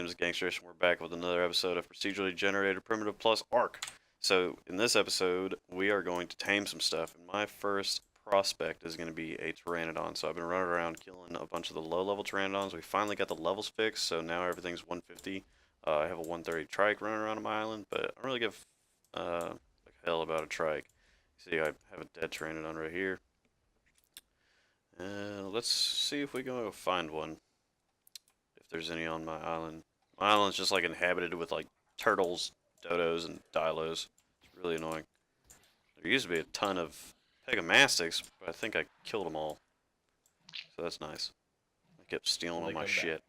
name is Gangsters, and we're back with another episode of Procedurally Generated Primitive Plus Arc. So, in this episode, we are going to tame some stuff, and my first prospect is going to be a Pteranodon. So, I've been running around killing a bunch of the low-level Pteranodons. We finally got the levels fixed, so now everything's 150. I have a 130 trike running around on my island, but I don't really give like hell about a trike. See, I have a dead Pteranodon right here. Let's see if we can go find one. If there's any on my island. My island's just like inhabited with like turtles, dodos, and dilos. It's really annoying. There used to be a ton of pegamastics, but I think I killed them all. So that's nice. I kept stealing all my shit.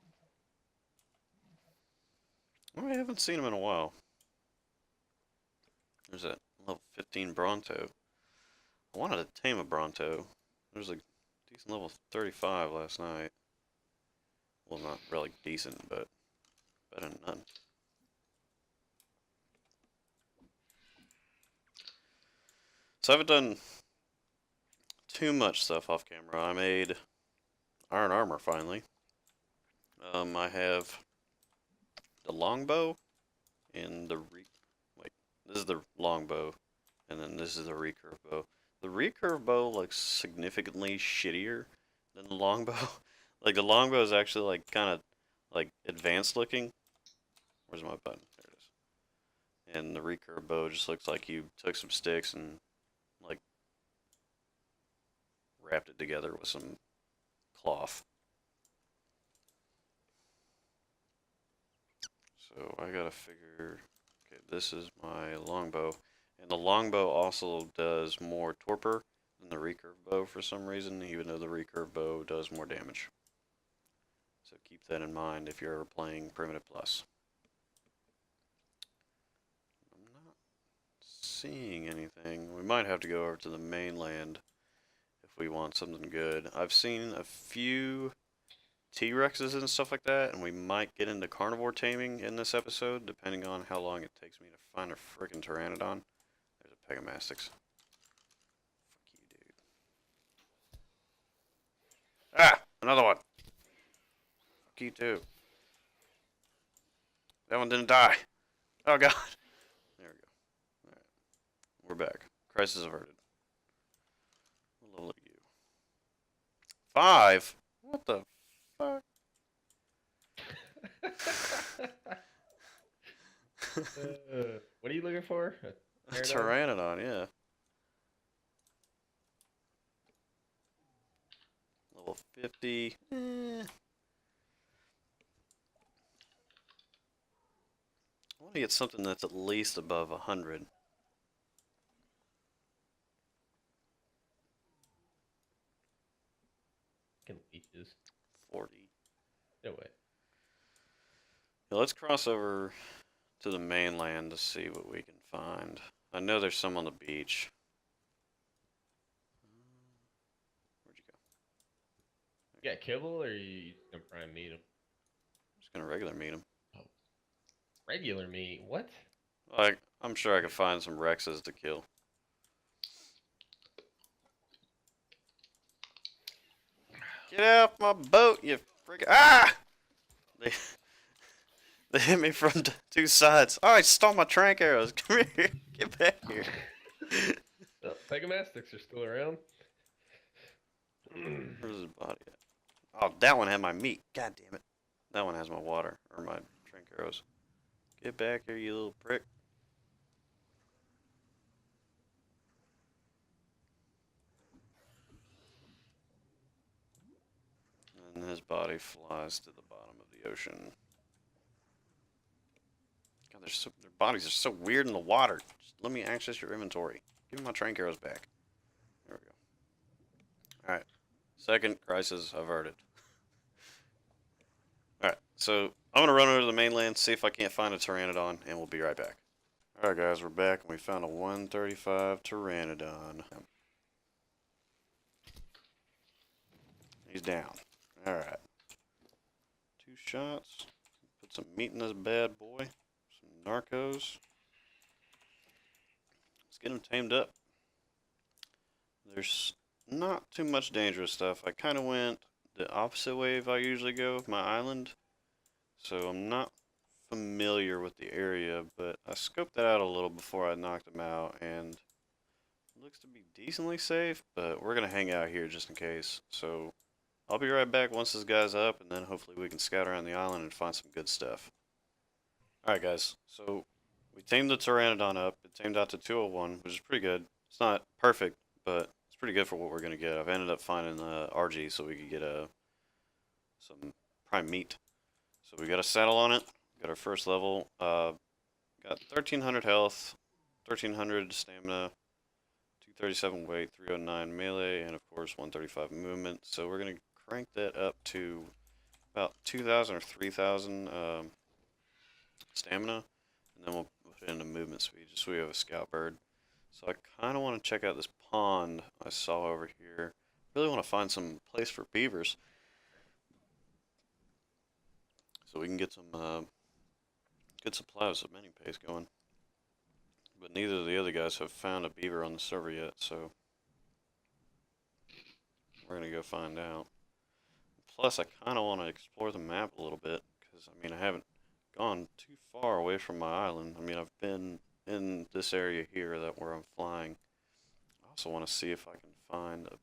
Well, I haven't seen them in a while. There's that level 15 Bronto. I wanted to tame a Bronto. There's a decent level 35 last night. Well, not really decent, but better than none. So I haven't done too much stuff off camera. I made iron armor finally. I have the longbow and the wait, this is the longbow, and then this is the recurve bow. The recurve bow looks significantly shittier than the longbow. Like the longbow is actually like kind of like advanced looking. Where's my button? There it is. And the recurve bow just looks like you took some sticks and like wrapped it together with some cloth. So I gotta figure. Okay, this is my longbow, and the longbow also does more torpor than the recurve bow for some reason, even though the recurve bow does more damage. So keep that in mind if you're ever playing Primitive Plus. I'm not seeing anything. We might have to go over to the mainland if we want something good. I've seen a few T-Rexes and stuff like that, and we might get into carnivore taming in this episode, depending on how long it takes me to find a frickin' Pteranodon. There's a Pegamastix. Fuck you, dude. Ah! Another one! Fuck you, too. That one didn't die. Oh, God. There we go. Alright. We're back. Crisis averted. What level are you? 5? What the fuck? What are you looking for? A Pteranodon, yeah. Level 50. I want to get something that's at least above 100. Leeches. 40. No way. Yeah, let's cross over to the mainland to see what we can find. I know there's some on the beach. Where'd you go? You got kibble, or you just gonna try and meet him? I'm just gonna regular meet him. Oh, regular meat? What? Like, I'm sure I could find some Rexes to kill. Get off my boat, you freaking. Ah! They hit me from two sides. Oh, I stole my trank arrows. Come here. Get back here. Oh, Pegamastics are still around. Where's his body at? Oh, that one had my meat. God damn it. That one has my water, or my trank arrows. Get back here, you little prick. And his body flies to the bottom of the ocean. God, their bodies are so weird in the water. Just let me access your inventory. Give me my trank arrows back. There we go. Alright. Second crisis averted. Alright, so I'm going to run over to the mainland, see if I can't find a Pteranodon, and we'll be right back. Alright guys, we're back, and we found a 135 Pteranodon. He's down. Alright. 2 shots. Put some meat in this bad boy. Some narcos. Let's get him tamed up. There's not too much dangerous stuff. I kind of went the opposite way if I usually go with my island. So I'm not familiar with the area, but I scoped that out a little before I knocked them out, and it looks to be decently safe, but we're gonna hang out here just in case. So I'll be right back once this guy's up, and then hopefully we can scout around the island and find some good stuff. Alright guys, so we tamed the Pteranodon up. It tamed out to 201, which is pretty good. It's not perfect, but it's pretty good for what we're gonna get. I've ended up finding RG so we could get some prime meat. So we got a saddle on it. Got our first level. Got 1300 health, 1300 stamina, 237 weight, 309 melee, and of course 135 movement. So we're gonna crank that up to about 2000 or 3000 stamina, and then we'll put it into movement speed just so we have a scout bird. So I kind of want to check out this pond I saw over here. Really want to find some place for beavers, so we can get some good supply of some mini paste going. But neither of the other guys have found a beaver on the server yet, so we're gonna go find out. Plus, I kind of want to explore the map a little bit, because I mean I haven't gone too far away from my island. I mean I've been in this area here where I'm flying. I also want to see if I can find a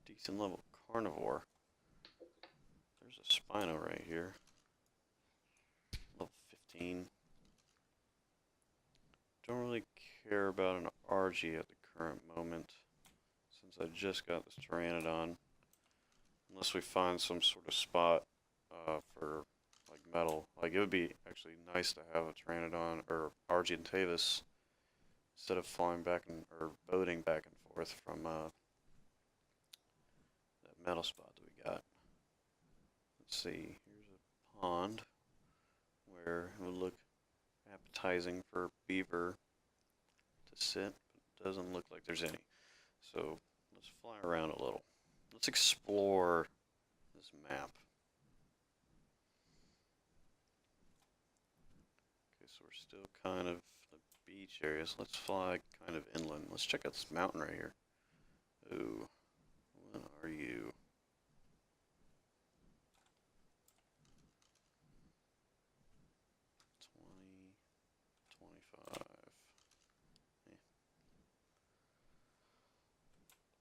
decent level carnivore. There's a Spino right here. Level 15. Don't really care about an RG at the current moment, since I just got this Pteranodon. Unless we find some sort of spot for like metal. Like it would be actually nice to have a Pteranodon or Argentavis instead of flying back or boating back and forth from that metal spot that we got. Let's see, here's a pond where it would look appetizing for beaver to sit, but it doesn't look like there's any. So let's fly around a little. Let's explore this map. Okay, so we're still kind of the beach areas. Let's fly kind of inland. Let's check out this mountain right here. Ooh, what are you?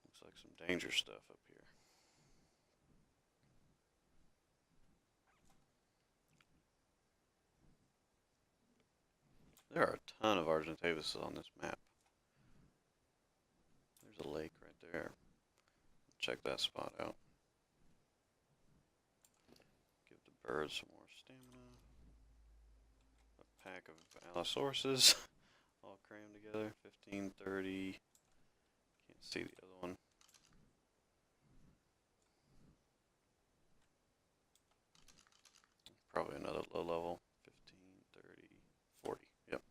Looks like some danger stuff up here. There are a ton of Argentavis on this map. There's a lake right there. Check that spot out. Give the birds some more stamina. A pack of Allosauruses all crammed together. 15, 30. Can't see the other one. Probably another low level. 15, 30, 40. Yep.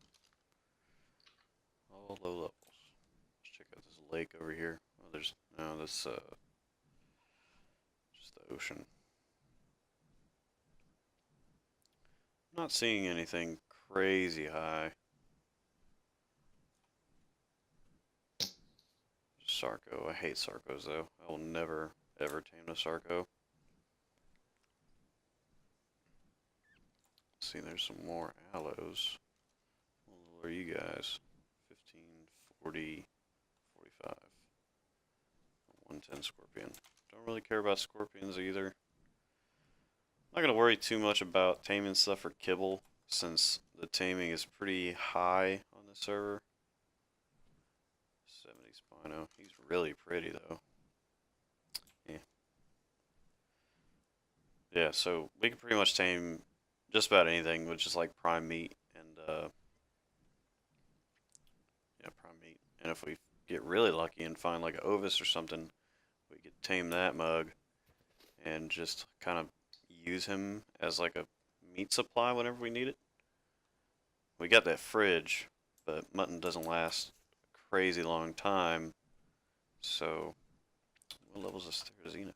All low levels. Let's check out this lake over here. Oh, there's no this just the ocean. I'm not seeing anything crazy high. Sarco. I hate Sarcos though. I will never ever tame a Sarco. Let's see, there's some more aloes. What are you guys? 15, 40, 45. 110 scorpion. Don't really care about scorpions either. I'm not going to worry too much about taming stuff for kibble, since the taming is pretty high on the server. 70 Spino. He's really pretty though. Yeah, so we can pretty much tame just about anything with just like prime meat and yeah, prime meat. And if we get really lucky and find like an Ovis or something, we could tame that mug and just kind of use him as like a meat supply whenever we need it. We got that fridge, but mutton doesn't last a crazy long time. So what level is this Therizino?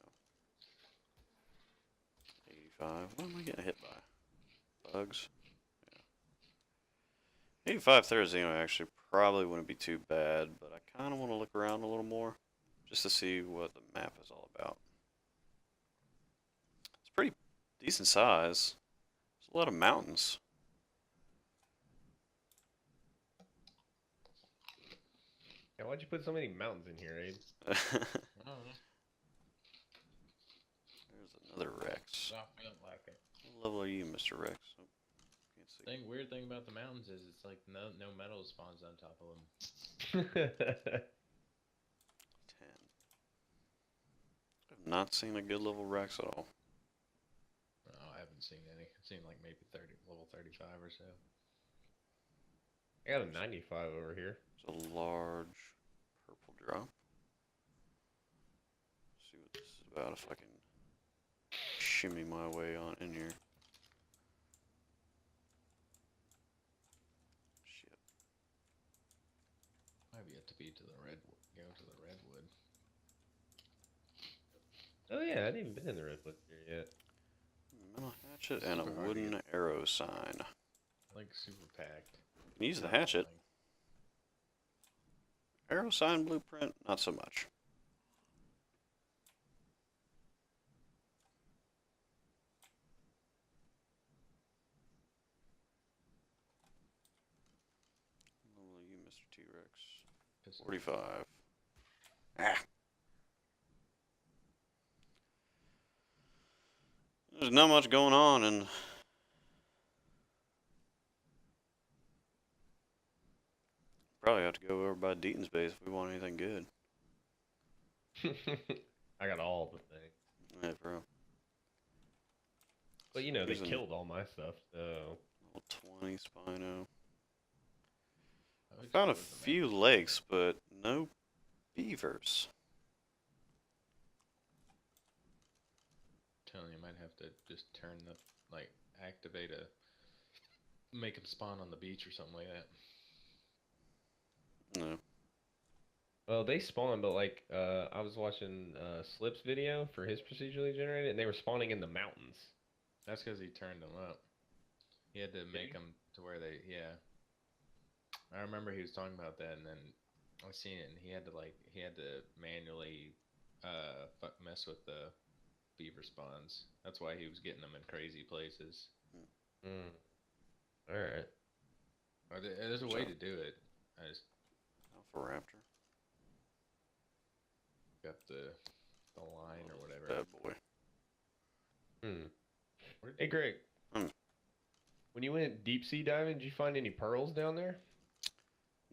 85. What am I getting hit by? Bugs? Yeah. 85 Therizino actually probably wouldn't be too bad, but I kind of want to look around a little more just to see what the map is all about. It's pretty decent size. There's a lot of mountains. Yeah, why'd you put so many mountains in here, Abe? I don't know. There's another Rex. I felt like it. What level are you, Mr. Rex? Oh, can't see. Weird thing about the mountains is it's like no metal spawns on top of them. 10. I've not seen a good level Rex at all. Oh, I haven't seen any. I've seen like maybe level 35 or so. I got a 95 over here. There's a large purple drop. See what this is about if I can shimmy my way on in here. Shit. I've yet to be to the redwood. Go to the redwood. Oh yeah, I haven't even been in the redwood here yet. Metal hatchet and a Super hard to wooden arrow sign. Like super packed. Can use the hatchet. Arrow sign blueprint, not so much. What level are you, Mr. T-Rex? 45. Ah. There's not much going on, and probably have to go over by Deaton's base if we want anything good. I got all the things. Yeah, bro. But you know, they Using killed all my stuff, so. Level 20 Spino. I Found a few lakes, but no beavers. Telling you, might have to just turn the activate make them spawn on the beach or something like that. No. Well, they spawn, but like, I was watching Slip's video for his procedurally generated, and they were spawning in the mountains. That's because he turned them up. He had to make them to where they, yeah. I remember he was talking about that, and then I seen it, and he had to manually mess with the beaver spawns. That's why he was getting them in crazy places. All right. There's a way to do it. I just Alpha Raptor. got the line or whatever. Bad boy. Hey, Greg. Hmm. When you went deep sea diving, did you find any pearls down there?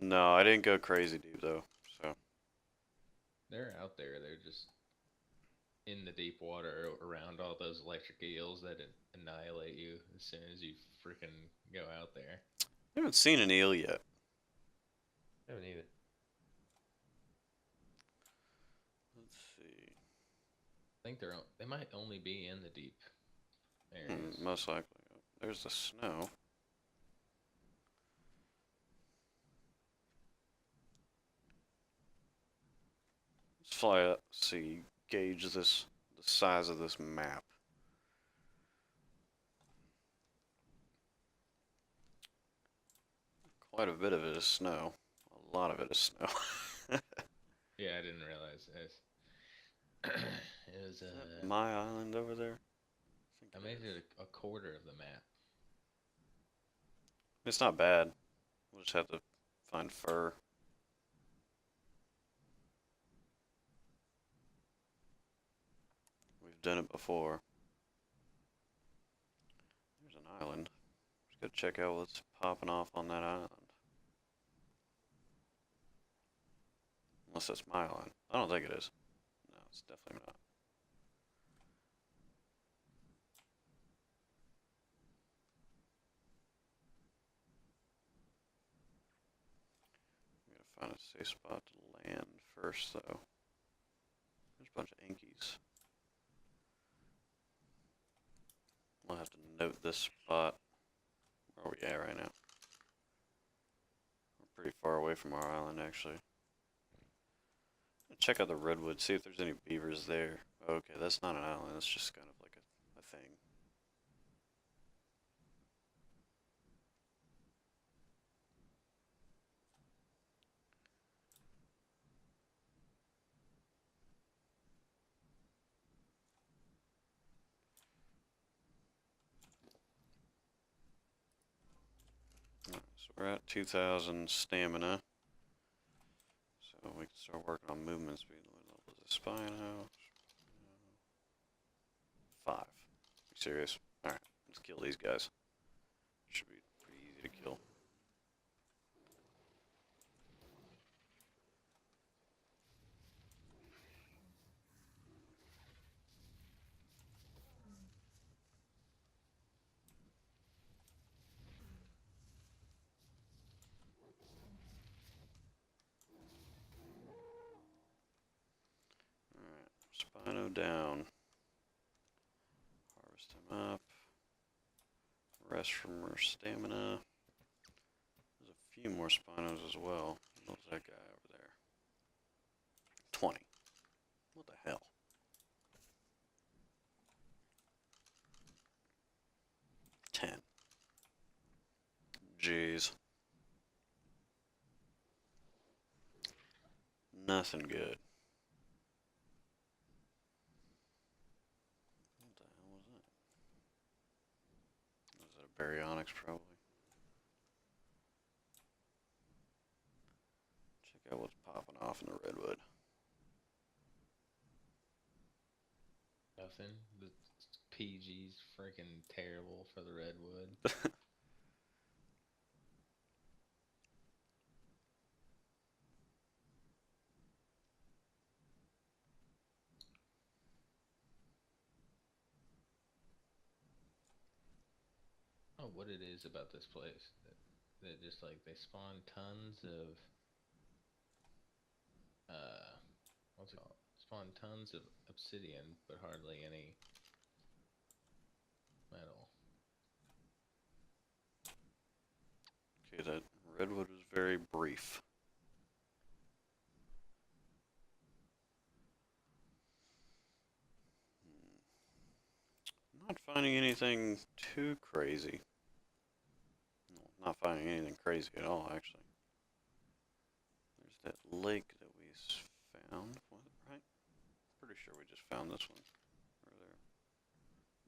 No, I didn't go crazy deep though. So They're out there. They're just in the deep water around all those electric eels that annihilate you as soon as you freaking go out there. I haven't seen an eel yet. I haven't either. Let's see. I think they might only be in the deep areas. Most likely. There's the snow. Let's fly up, see, gauge the size of this map. Quite a bit of it is snow. A lot of it is snow. Yeah, I didn't realize this. It was my island over there? I made it a quarter of the map. It's not bad. We'll just have to find fur. We've done it before. There's an island. Just gotta check out what's popping off on that island. Unless that's my island. I don't think it is. No, it's definitely not. We gotta find a safe spot to land first, though. There's a bunch of Inkies. We'll have to note this spot. Where are we at right now? We're pretty far away from our island, actually. Check out the redwood, see if there's any beavers there. Okay, that's not an island, that's just kind of like a thing. Alright, so we're at 2,000 stamina. So So we can start working on movement speed. What level is a Spino? 5. You serious? Alright, let's kill these guys. Should be pretty easy to kill. Alright, Spino down. Harvest him up. Rest from her stamina. There's a few more Spinos as well. What was that guy over there? 20. What the hell? Ten. Jeez. Nothing good. What the hell was that? Was that a baryonyx probably? Check out what's popping off in the redwood. Nothing. The PG's freaking terrible for the redwood. I don't know what it is about this place that just like they spawn tons of what's it called? Spawn tons of obsidian, but hardly any metal. Okay, that redwood was very brief. Not finding anything too crazy. No, not finding anything crazy at all, actually. There's that lake that we found, right? Pretty sure we just found this one. Over there.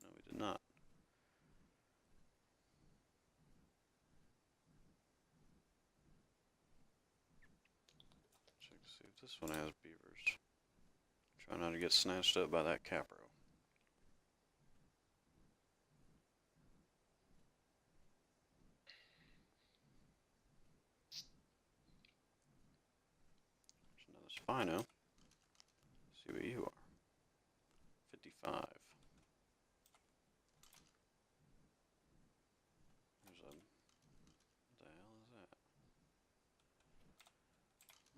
No, we did not. Check to see if this one has beavers. Try not to get snatched up by that capro. There's another Spino. See what you are. 55. There's a. What the hell is that? Oh.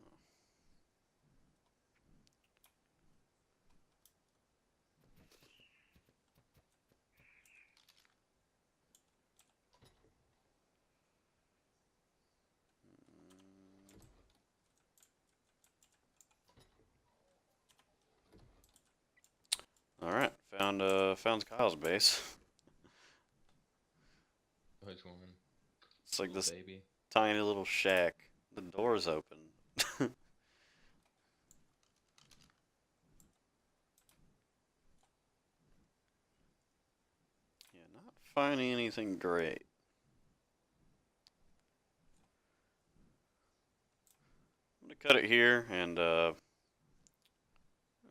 All right, found Kyle's base. Which one? It's like Little this baby. tiny little shack. The door's open. Yeah, not finding anything great. I'm gonna cut it here and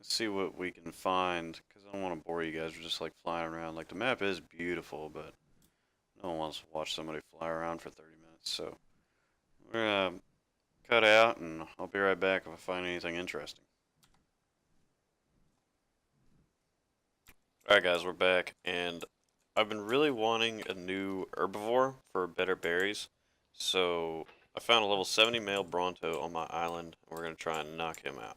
see what we can find, because I don't want to bore you guys with just like flying around. Like, the map is beautiful, but no one wants to watch somebody fly around for 30 minutes. So we're gonna cut out, and I'll be right back if I find anything interesting. Alright guys, we're back, and I've been really wanting a new herbivore for better berries, so I found a level 70 male Bronto on my island, and we're going to try and knock him out.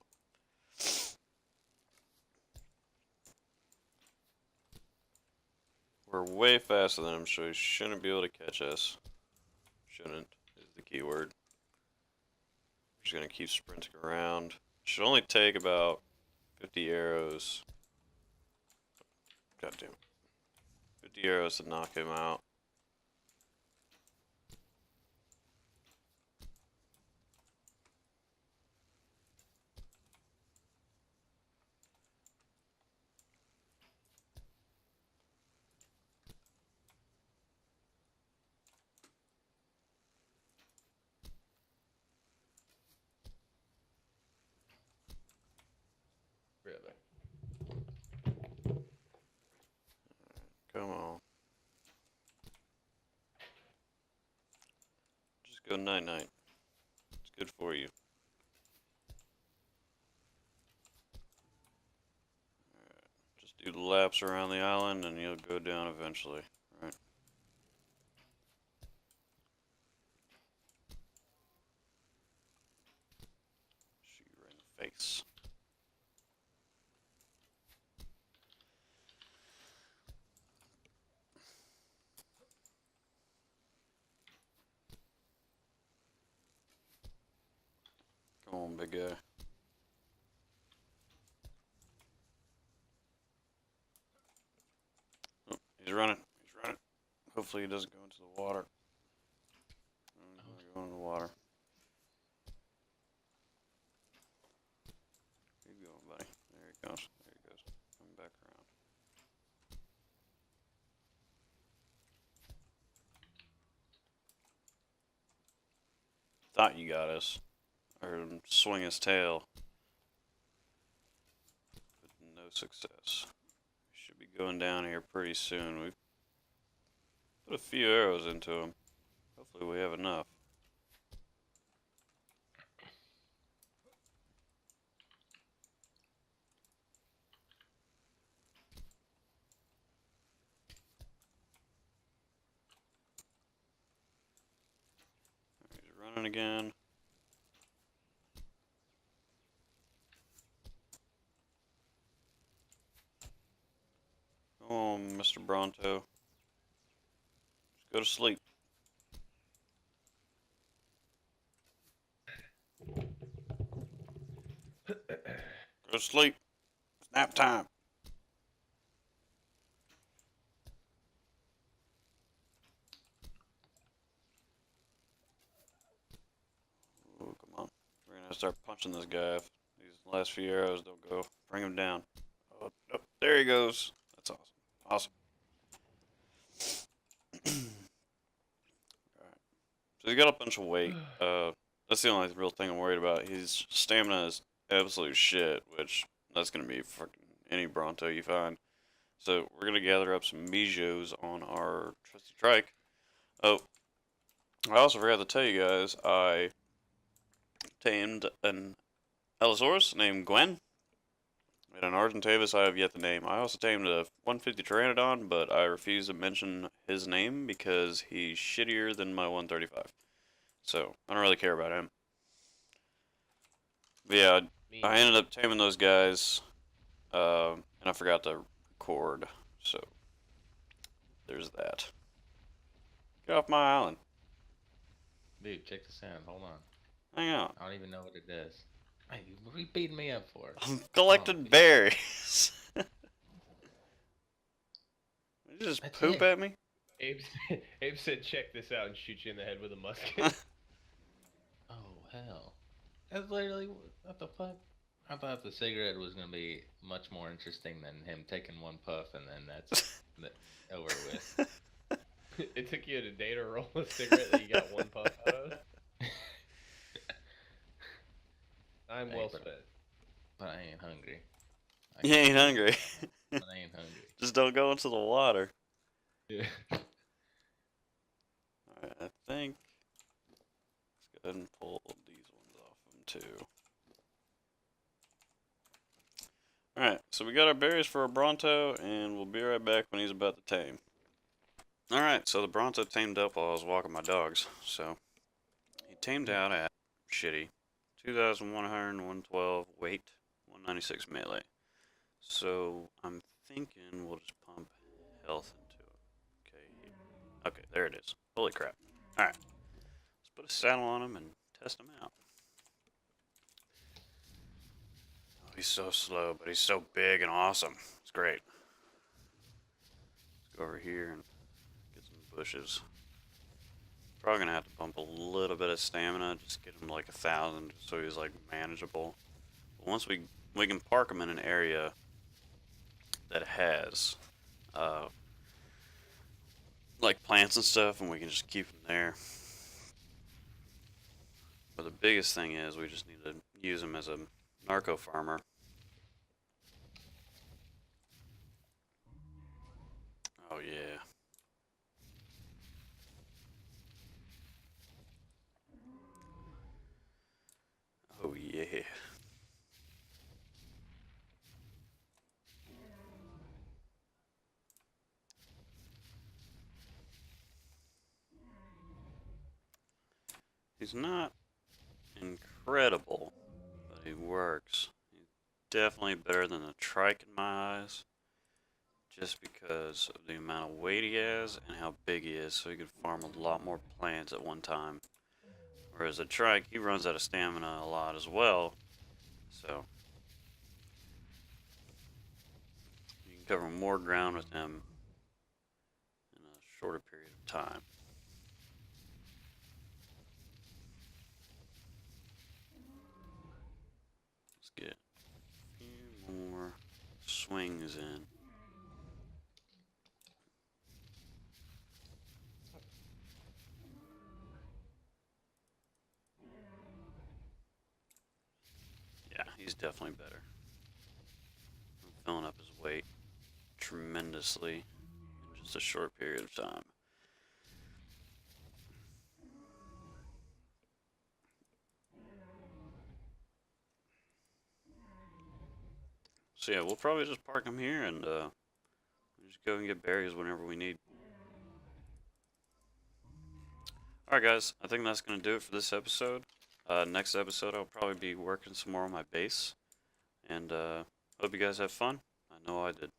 We're way faster than him, so he shouldn't be able to catch us. Shouldn't is the key word. Just going to keep sprinting around. Should only take about 50 arrows. God damn it. 50 arrows to knock him out. go night night. It's good for you. Just do the laps around the island and you'll go down eventually, right? Shoot you right in the face. Come on, big guy. Oh, he's running. He's running. Hopefully he doesn't go into the water. Oh, he's gonna go into the water. Keep going, buddy. There he goes. There he goes. Come back around. Thought you got us. I heard him swing his tail. But no success. Should be going down here pretty soon. We've put a few arrows into him. Hopefully we have enough. He's running again. Come on, Mr. Bronto. Just go to sleep. Go to sleep. It's nap time. Oh, come on. We're gonna have to start punching this guy if these last few arrows don't go. Bring him down. Oh, oh, there he goes. That's awesome. Awesome. Alright. So he's got a bunch of weight. That's the only real thing I'm worried about. His stamina is absolute shit, which that's gonna be fucking any Bronto you find. So we're gonna gather up some Mijos on our trusty trike. Oh, I also forgot to tell you guys, I tamed an Allosaurus named Gwen. And an Argentavis I have yet to name. I also tamed a 150 Pteranodon, but I refuse to mention his name because he's shittier than my 135. So, I don't really care about him. But yeah, I ended up taming those guys, and I forgot to record, so there's that. Get off my island. Dude, check this out. Hold on. Hang on. I don't even know what it does. Hey, what are you beating me up for? I'm collecting berries. Did you just That's poop it. at me? Abe said, "Check this out," and shoot you in the head with a musket. Oh, hell. That's literally, what the fuck? I thought the cigarette was going to be much more interesting than him taking one puff and then that's over with. It took you a day to roll a cigarette that you got one puff out of. I'm Hey, well but- spent. But I ain't hungry. You ain't hungry. But I ain't hungry. Just don't go into the water. Yeah. Alright, I think. Let's go ahead and pull these ones off of them too. Alright, so we got our berries for our Bronto, and we'll be right back when he's about to tame. Alright, so the Bronto tamed up while I was walking my dogs. So, he tamed out at shitty 2,100, 112 weight, 196 melee. So, I'm thinking we'll just pump health into it. Okay, okay, there it is. Holy crap. Alright, let's put a saddle on him and test him out. Oh, he's so slow, but he's so big and awesome. It's great. Let's go over here and get some bushes. Probably gonna have to pump a little bit of stamina, just get him like 1,000, so he's like manageable. But once we can park him in an area that has like plants and stuff, and we can just keep him there. But the biggest thing is we just need to use him as a narco farmer. Oh yeah. He's not incredible, but he works. He's definitely better than the trike in my eyes, just because of the amount of weight he has and how big he is, so he can farm a lot more plants at one time. Whereas the trike, he runs out of stamina a lot as well, so you can cover more ground with him in a shorter period of time. Let's get a few more swings in. Yeah, he's definitely better. I'm filling up his weight tremendously in just a short period of time. So yeah, we'll probably just park him here and just go and get berries whenever we need. Alright guys, I think that's going to do it for this episode. Next episode I'll probably be working some more on my base. And hope you guys have fun. I know I did.